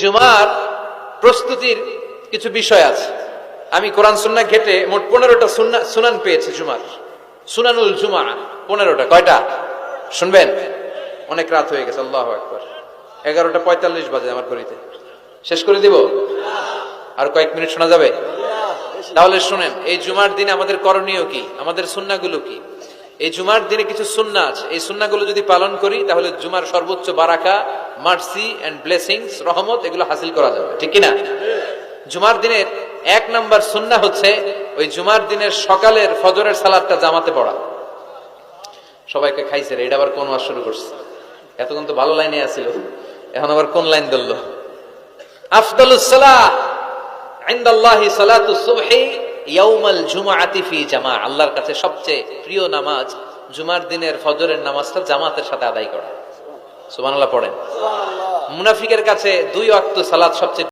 জুমার প্রস্তুতির কিছু বিষয় আছে। আমি কোরআন সুন্নাহ ঘেটে মোট 15টা সুনান পেয়েছি জুমার। সুনানুল জুমা 15টা। কয়টা শুনবেন? অনেক রাত হয়ে গেছে। আল্লাহু আকবার। 11:45 বাজে আমার ঘড়িতে। শেষ করে দিব? আর কয়েক মিনিট শোনা যাবে? তাহলে শুনেন, এই জুমার দিনে আমাদের করণীয় কি, আমাদের সুন্নাহগুলো কি। এই জুমার দিনে কিছু সুন্নাহ আছে, এই সুন্নাহগুলো যদি পালন করি তাহলে জুমার সর্বোচ্চ বারাকা, মার্সি এন্ড ব্লেসিংস, রহমত এগুলো হাসিল করা যাবে, ঠিক কি না? জুমার দিনের 1 নাম্বার সুন্নাহ হচ্ছে ওই জুমার দিনের সকালের ফজরের সালাতটা জামাতে পড়া। সবাইকে খাইছে রে, এটা আবার কোন ওয়াজ শুরু করছে? এতক্ষণ তো ভালো লাইনে আছিল, এখন আবার কোন লাইন ধরলো? আফদালুস সালাহ ইনদাল্লাহি সালাতুস সুবহি ইয়াউমাল জুমআতি ফি জামা। আল্লাহর কাছে সবচেয়ে প্রিয় নামাজ জুমার দিনের ফজরের নামাজটা জামাতের সাথে আদায় করা। সুবহানাল্লাহ পড়েন। মুনাফিকের কাছে 2 ওয়াক্ত সালাত সবচেয়ে